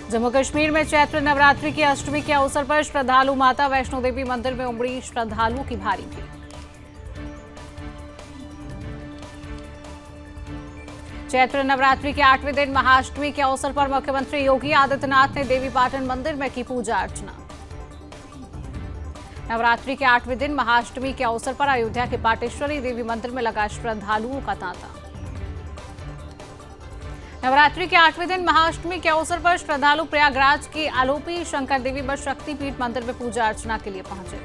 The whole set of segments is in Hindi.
जम्मू कश्मीर में चैत्र नवरात्रि की अष्टमी के अवसर पर श्रद्धालु माता वैष्णो देवी मंदिर में उमड़ी श्रद्धालुओं की भारी भीड़। चैत्र नवरात्रि के 8वें दिन महाअष्टमी के अवसर पर मुख्यमंत्री योगी आदित्यनाथ ने देवीपाटन मंदिर में की पूजा अर्चना। नवरात्रि के 8वें दिन महाअष्टमी के अवसर पर अयोध्या के पाटेश्वरी देवी मंदिर में लगा श्रद्धालुओं का तांता। नवरात्रि के 8वें दिन महाअष्टमी के अवसर पर श्रद्धालु प्रयागराज की आलोपी शंकर देवी व शक्तिपीठ मंदिर में पूजा अर्चना के लिए पहुंचे।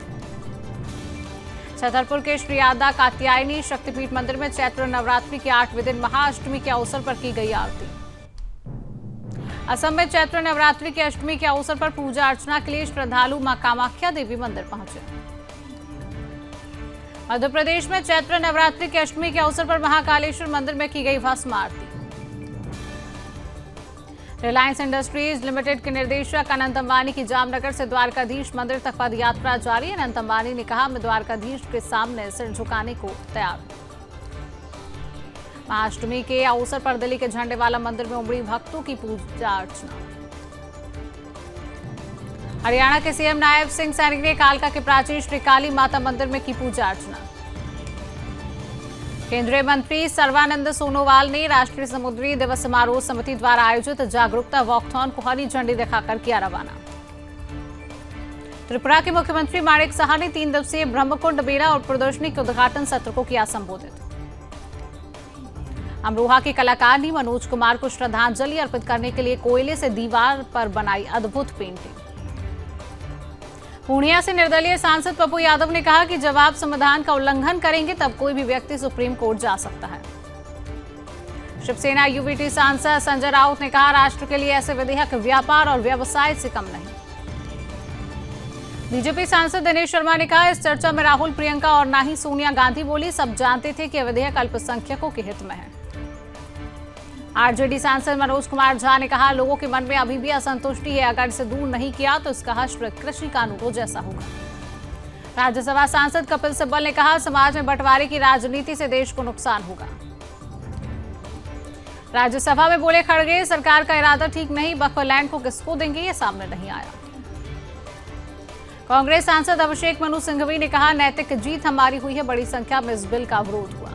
छतरपुर के श्री आदा कात्यायनी शक्तिपीठ मंदिर में चैत्र नवरात्रि के 8वें दिन महाअष्टमी के अवसर पर की गई आरती। असम में चैत्र नवरात्रि की अष्टमी के अवसर पर पूजा अर्चना के लिए श्रद्धालु मां कामाख्या देवी मंदिर पहुंचे। मध्य प्रदेश में चैत्र नवरात्रि की अष्टमी के अवसर पर महाकालेश्वर मंदिर में की गई भस्म आरती। रिलायंस इंडस्ट्रीज लिमिटेड के निदेशक अनंत अंबानी की जामनगर से द्वारकाधीश मंदिर तक पद यात्रा जारी। अनंत अंबानी ने कहा, मैं द्वारकाधीश के सामने सिर झुकाने को तैयार हूं। महाअष्टमी के अवसर पर दिल्ली के झंडेवाला मंदिर में उमड़ी भक्तों की पूजा अर्चना। हरियाणा के सीएम नायब सिंह सैनी ने कालका के प्राचीन श्री काली माता मंदिर में की पूजा अर्चना। केंद्रीय मंत्री सर्बानंद सोनोवाल ने राष्ट्रीय समुद्री दिवस समारोह समिति द्वारा आयोजित जागरूकता वॉकथॉन को हरी झंडी दिखाकर किया रवाना। त्रिपुरा के मुख्यमंत्री माणिक साहा ने 3 दिवसीय ब्रह्मकुंड मेला और प्रदर्शनी के उद्घाटन सत्र को किया संबोधित। अमरोहा के कलाकार ने मनोज कुमार को श्रद्धांजलि अर्पित करने के लिए कोयले से दीवार पर बनाई अद्भुत पेंटिंग। पूर्णिया से निर्दलीय सांसद पप्पू यादव ने कहा कि जब आप संविधान का उल्लंघन करेंगे तब कोई भी व्यक्ति सुप्रीम कोर्ट जा सकता है। शिवसेना यूवीटी सांसद संजय राउत ने कहा, राष्ट्र के लिए ऐसे विधेयक व्यापार और व्यवसाय से कम नहीं। बीजेपी सांसद दिनेश शर्मा ने कहा, इस चर्चा में राहुल, प्रियंका और ना ही सोनिया गांधी बोली। सब जानते थे कि यह विधेयक अल्पसंख्यकों के हित में है। आरजेडी सांसद मनोज कुमार झा ने कहा, लोगों के मन में अभी भी असंतुष्टि है। अगर इसे दूर नहीं किया तो इसका हश्र कृषि कानूनों जैसा होगा। राज्यसभा सांसद कपिल सिब्बल ने कहा, समाज में बंटवारे की राजनीति से देश को नुकसान होगा। राज्यसभा में बोले खड़गे, सरकार का इरादा ठीक नहीं, बफरलैंड को किसको देंगे ये सामने नहीं आया। कांग्रेस सांसद अभिषेक मनु सिंघवी ने कहा, नैतिक जीत हमारी हुई है, बड़ी संख्या में इस बिल का विरोध हुआ।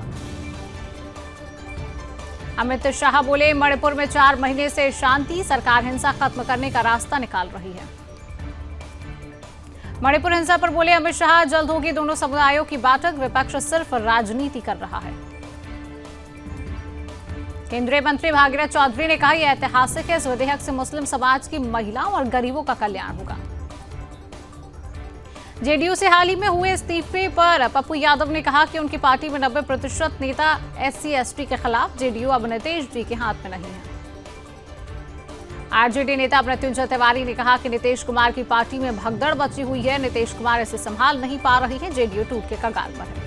अमित शाह बोले, मणिपुर में 4 महीने से शांति, सरकार हिंसा खत्म करने का रास्ता निकाल रही है। मणिपुर हिंसा पर बोले अमित शाह, जल्द होगी दोनों समुदायों की बैठक, विपक्ष सिर्फ राजनीति कर रहा है। केंद्रीय मंत्री भागीरथ चौधरी ने कहा, यह ऐतिहासिक है, इस विधेयक से मुस्लिम समाज की महिलाओं और गरीबों का कल्याण होगा। जेडीयू से हाल ही में हुए इस्तीफे पर पप्पू यादव ने कहा कि उनकी पार्टी में 90% नेता SC/ST के खिलाफ। जेडीयू अब नीतीश जी के हाथ में नहीं है। आरजेडी नेता मृत्युंजय तिवारी ने कहा कि नीतीश कुमार की पार्टी में भगदड़ मची हुई है, नीतीश कुमार इसे संभाल नहीं पा रही है, जेडीयू टूट के कगार पर है।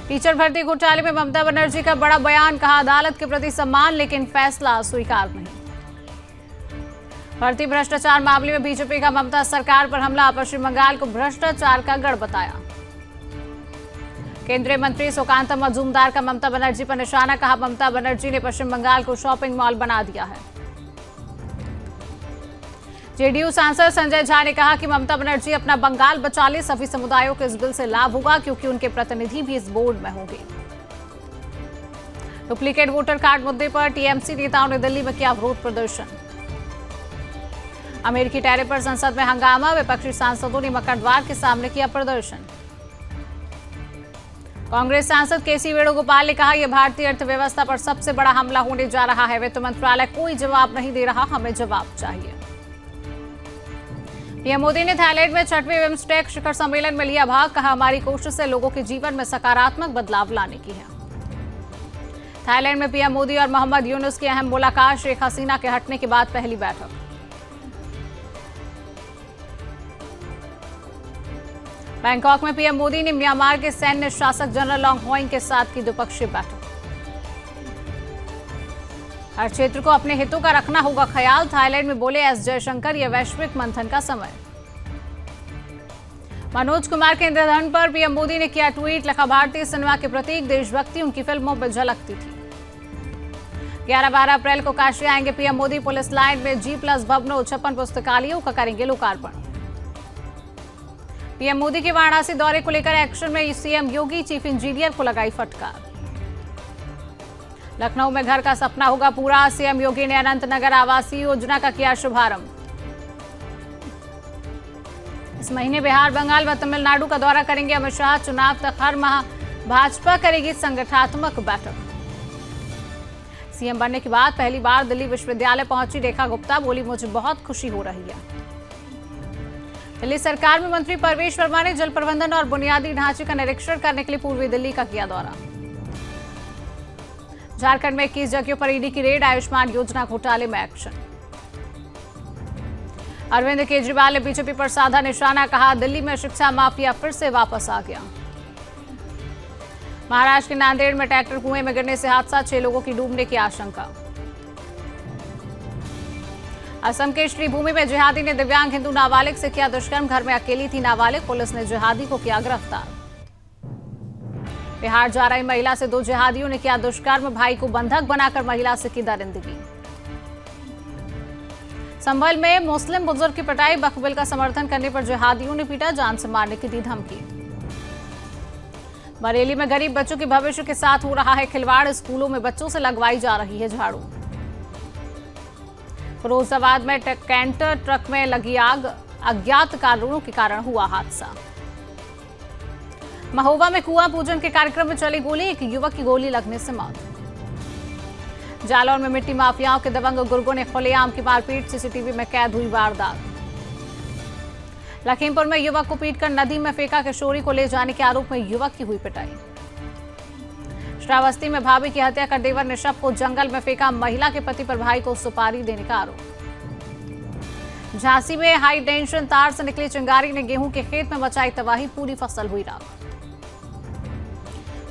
टीचर भर्ती घोटाले में ममता बनर्जी का बड़ा बयान, कहा अदालत के प्रति सम्मान लेकिन फैसला स्वीकार नहीं। भर्ती भ्रष्टाचार मामले में बीजेपी का ममता सरकार पर हमला, पश्चिम बंगाल को भ्रष्टाचार का गढ़ बताया। केंद्रीय मंत्री सुकांत मजूमदार का ममता बनर्जी पर निशाना, कहा ममता बनर्जी ने पश्चिम बंगाल को शॉपिंग मॉल बना दिया है। जेडीयू सांसद संजय झा ने कहा कि ममता बनर्जी अपना बंगाल बचा ले, सभी समुदायों को इस बिल से लाभ होगा क्योंकि उनके प्रतिनिधि भी इस बोर्ड में होंगे। डुप्लीकेट वोटर कार्ड मुद्दे पर टीएमसी नेताओं ने दिल्ली में किया विरोध प्रदर्शन। अमेरिकी टैरिफ पर संसद में हंगामा, विपक्षी सांसदों ने मकर द्वार के सामने किया प्रदर्शन। कांग्रेस सांसद केसी वेणुगोपाल ने कहा, यह भारतीय अर्थव्यवस्था पर सबसे बड़ा हमला होने जा रहा है। वित्त मंत्रालय कोई जवाब नहीं दे रहा, हमें जवाब चाहिए। पीएम मोदी ने थाईलैंड में 6वें बिम्स्टेक शिखर सम्मेलन में लिया भाग, कहा हमारी कोशिश से लोगों के जीवन में सकारात्मक बदलाव लाने की है। थाईलैंड में पीएम मोदी और मोहम्मद यूनुस की अहम मुलाकात, शेख हसीना के हटने के बाद पहली बैठक। बैंकॉक में पीएम मोदी ने म्यांमार के सैन्य शासक जनरल लॉन्ग होइंग के साथ की द्विपक्षीय बैठक। हर क्षेत्र को अपने हितों का रखना होगा ख्याल, थाईलैंड में बोले एस जयशंकर, यह वैश्विक मंथन का समय। मनोज कुमार के निधन पर पीएम मोदी ने किया ट्वीट, लिखा भारतीय सिनेमा के प्रतीक, देशभक्ति उनकी फिल्मों में झलकती थी। 11-12 अप्रैल को काशी आएंगे पीएम मोदी। पुलिस लाइन में G+ भवनों 56 पुस्तकालयों का करेंगे लोकार्पण। पीएम मोदी के वाराणसी दौरे को लेकर एक्शन में सीएम योगी, चीफ इंजीनियर को लगाई फटकार। लखनऊ में घर का सपना होगा पूरा, सीएम योगी ने अनंतनगर आवासीय योजना का किया शुभारंभ। इस महीने बिहार, बंगाल व तमिलनाडु का दौरा करेंगे अमित शाह। चुनाव तक हर माह भाजपा करेगी संगठनात्मक बैठक। सीएम बनने के बाद पहली बार दिल्ली विश्वविद्यालय पहुंची रेखा गुप्ता, बोली मुझे बहुत खुशी हो रही है। दिल्ली सरकार में मंत्री परवेश वर्मा ने जल प्रबंधन और बुनियादी ढांचे का निरीक्षण करने के लिए पूर्वी दिल्ली का किया दौरा। झारखंड में 21 जगहों पर ईडी की रेड, आयुष्मान योजना घोटाले में एक्शन। अरविंद केजरीवाल ने बीजेपी पर साधा निशाना, कहा दिल्ली में शिक्षा माफिया फिर से वापस आ गया। महाराष्ट्र के नांदेड़ में ट्रैक्टर कुएं में गिरने से हादसा, 6 लोगों की डूबने की आशंका। असम के श्रीभूमि में जिहादी ने दिव्यांग हिंदू नाबालिग से किया दुष्कर्म, घर में अकेली थी नाबालिग, पुलिस ने जिहादी को किया गिरफ्तार। बिहार जा रही महिला से 2 जिहादियों ने किया दुष्कर्म, भाई को बंधक बनाकर महिला से की दरिंदगी। संभल में मुस्लिम बुजुर्ग की पिटाई, वक्फ बिल का समर्थन करने पर जिहादियों ने पीटा, जान से मारने की दी धमकी। बरेली में गरीब बच्चों के भविष्य के साथ हो रहा है खिलवाड़, स्कूलों में बच्चों से लगवाई जा रही है झाड़ू। फिरोजाबाद में कैंटर ट्रक में लगी आग, अज्ञात कारणों के कारण हुआ हादसा। महोबा में कुआं पूजन के कार्यक्रम में चली गोली, एक युवक की गोली लगने से मौत। जालौर में मिट्टी माफियाओं के दबंग गुर्गों ने खुलेआम की मारपीट, सीसीटीवी में कैद हुई वारदात। लखीमपुर में युवक को पीटकर नदी में फेंका, किशोरी को ले जाने के आरोप में युवक की हुई पिटाई। श्रावस्ती में भाभी की हत्या कर देवर ने शव को जंगल में फेंका, महिला के पति पर भाई को सुपारी देने का आरोप। झांसी में हाई टेंशन तार से निकली चिंगारी ने गेहूं के खेत में मचाई तबाही, पूरी फसल हुई राख।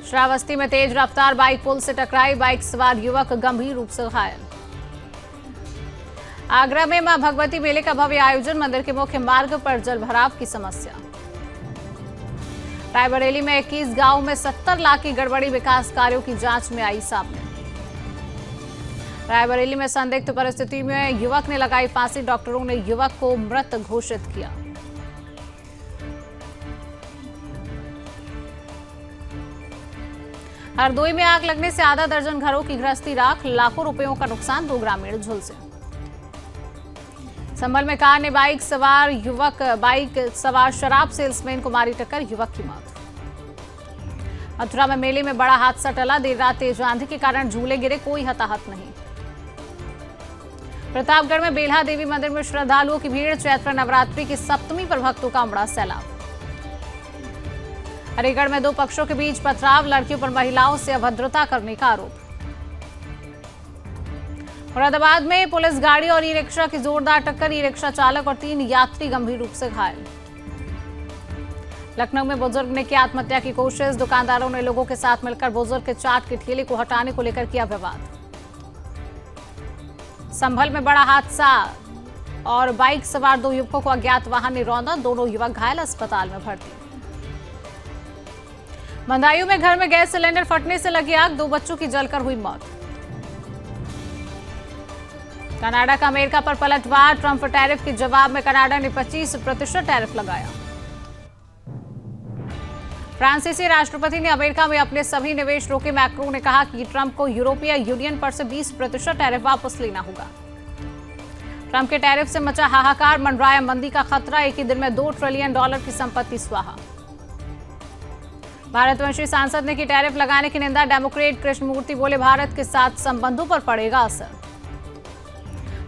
श्रावस्ती में तेज रफ्तार बाइक पुल से टकराई, बाइक सवार युवक गंभीर रूप से घायल। आगरा में मां भगवती मेले का भव्य आयोजन, मंदिर के मुख्य मार्ग पर जलभराव की समस्या। रायबरेली में 21 गांवों में 70 लाख की गड़बड़ी, विकास कार्यों की जांच में आई सामने। रायबरेली में संदिग्ध परिस्थिति में युवक ने लगाई फांसी, डॉक्टरों ने युवक को मृत घोषित किया। हरदोई में आग लगने से आधा दर्जन घरों की गृहस्थी राख, लाखों रुपयों का नुकसान, 2 ग्रामीण झुलसे। संभल में कार ने बाइक सवार शराब सेल्समैन को मारी टक्कर, युवक की मौत। मथुरा में मेले में बड़ा हादसा टला, देर रात तेज आंधी के कारण झूले गिरे, कोई हताहत नहीं। प्रतापगढ़ में बेल्हा देवी मंदिर में श्रद्धालुओं की भीड़, चैत्र नवरात्रि की सप्तमी पर भक्तों का उमड़ा सैलाब। हरिगढ़ में 2 पक्षों के बीच पथराव, लड़कियों पर महिलाओं से अभद्रता करने का आरोप। मुरादाबाद में पुलिस गाड़ी और ई रिक्शा की जोरदार टक्कर, ई रिक्शा चालक और 3 यात्री गंभीर रूप से घायल। लखनऊ में बुजुर्ग ने की आत्महत्या की कोशिश, दुकानदारों ने लोगों के साथ मिलकर बुजुर्ग के चाट के ठेले को हटाने को लेकर किया विवाद। संभल में बड़ा हादसा और बाइक सवार 2 युवकों को अज्ञात वाहन ने रौंदा, दोनों युवक घायल, अस्पताल में भर्ती। बदायूं में घर में गैस सिलेंडर फटने से लगी आग, 2 बच्चों की जलकर हुई मौत। कनाडा का अमेरिका पर पलटवार, ट्रंप टैरिफ के जवाब में कनाडा ने 25% टैरिफ लगाया। फ्रांसीसी राष्ट्रपति ने अमेरिका में अपने सभी निवेश रोके, मैक्रों ने कहा कि ट्रंप को यूरोपीय यूनियन पर से 20% टैरिफ वापस लेना होगा। ट्रंप के टैरिफ से मचा हाहाकार, मंडराया मंदी का खतरा, एक ही दिन में $2 ट्रिलियन की संपत्ति स्वाहा। भारतवंशी सांसद ने की टैरिफ लगाने की निंदा, डेमोक्रेट कृष्णमूर्ति बोले भारत के साथ संबंधों पर पड़ेगा असर।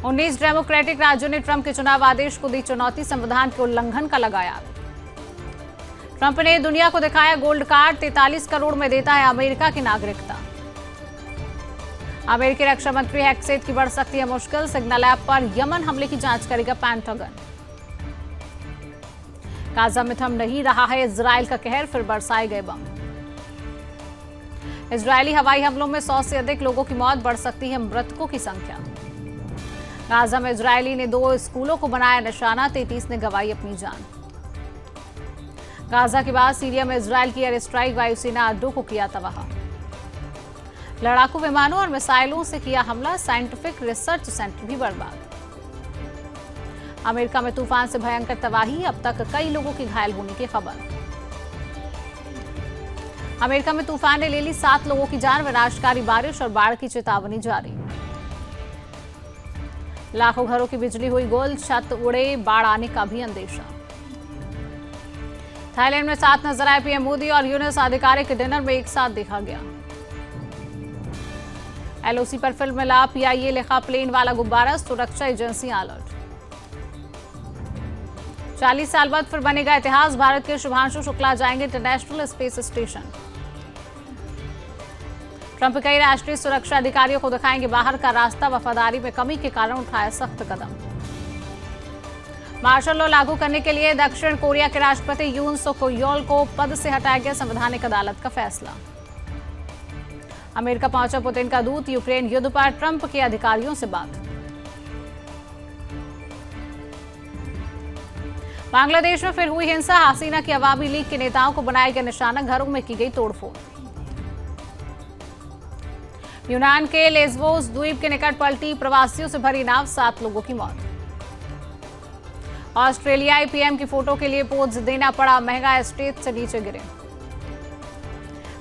19 डेमोक्रेटिक राज्यों ने ट्रंप के चुनाव आदेश को दी चुनौती, संविधान के उल्लंघन का लगाया। ट्रंप ने दुनिया को दिखाया गोल्ड कार्ड, 43 करोड़ में देता है अमेरिका की नागरिकता। अमेरिकी रक्षा मंत्री हेक्सेट की बढ़ सकती है मुश्किल, सिग्नल ऐप पर यमन हमले की जांच करेगा पेंटागन। गाजा में थम नहीं रहा है इजराइल का कहर, फिर बरसाए गए बम। इजरायली हवाई हमलों में 100 से अधिक लोगों की मौत, बढ़ सकती है मृतकों की संख्या। गाजा में इजरायली ने 2 स्कूलों को बनाया निशाना, 33 ने गंवाई अपनी जान। गाजा के बाद सीरिया में इजरायल की एयर स्ट्राइक, वायुसेना अड्डों को किया तबाह। लड़ाकू विमानों और मिसाइलों से किया हमला, साइंटिफिक रिसर्च सेंटर भी बर्बाद। अमेरिका में तूफान से भयंकर तबाही, अब तक कई लोगों की घायल होने की खबर। अमेरिका में तूफान ने ले ली 7 लोगों की जान, विनाशकारी बारिश और बाढ़ की चेतावनी जारी। लाखों घरों की बिजली हुई गुल, छत उड़े, बाढ़ आने का भी अंदेशा। थाईलैंड में साथ नजर आए पीएम मोदी और यूनुस, आधिकारिक डिनर में एक साथ देखा गया। एलओसी पर फिल्म मिला, पीआईए लिखा प्लेन वाला गुब्बारा, सुरक्षा एजेंसी अलर्ट। 40 साल बाद फिर बनेगा इतिहास, भारत के शुभांशु शुक्ला जाएंगे इंटरनेशनल स्पेस स्टेशन। ट्रंप कई राष्ट्रीय सुरक्षा अधिकारियों को दिखाएंगे बाहर का रास्ता, वफादारी में कमी के कारण उठाया सख्त कदम। मार्शल लॉ लागू करने के लिए दक्षिण कोरिया के राष्ट्रपति यून सुक योल को पद से हटाया गया, संवैधानिक अदालत का फैसला। अमेरिका पहुंचा पुतिन का दूत, यूक्रेन युद्ध पर ट्रंप के अधिकारियों से बात। बांग्लादेश में फिर हुई हिंसा, हसीना की अवामी लीग के नेताओं को बनाया गया निशाना, घरों में की गई तोड़फोड़। यूनान के लेस्बोस द्वीप के निकट पलटी प्रवासियों से भरी नाव, 7 लोगों की मौत। ऑस्ट्रेलियाई पीएम की फोटो के लिए पोज देना पड़ा महंगा, स्टेज से नीचे गिरे।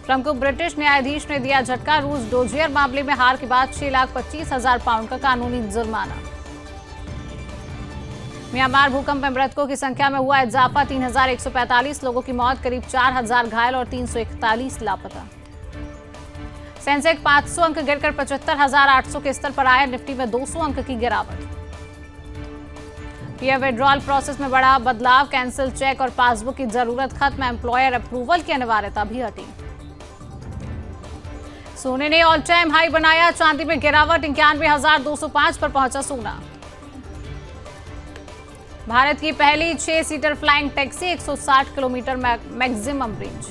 ट्रंप को ब्रिटिश न्यायाधीश ने दिया झटका, रूस डोजियर मामले में हार के बाद 6,25,000 पाउंड का कानूनी जुर्माना। म्यांमार भूकंप में मृतकों की संख्या में हुआ इजाफा, 3,145 लोगों की मौत, करीब 4,000 घायल और 341 लापता। सेंसेक्स 500 अंक गिरकर 75,800 के स्तर पर आया, निफ्टी में 200 अंक की गिरावट। पीएफ विड्रॉल प्रोसेस में बड़ा बदलाव, कैंसिल चेक और पासबुक की जरूरत खत्म, एम्प्लॉयर अप्रूवल की अनिवार्यता भी हटी। सोने ने ऑल टाइम हाई बनाया, चांदी में गिरावट, 91,205 पर पहुंचा सोना। भारत की पहली 6 seater flying taxi, 160 kilometre maximum range.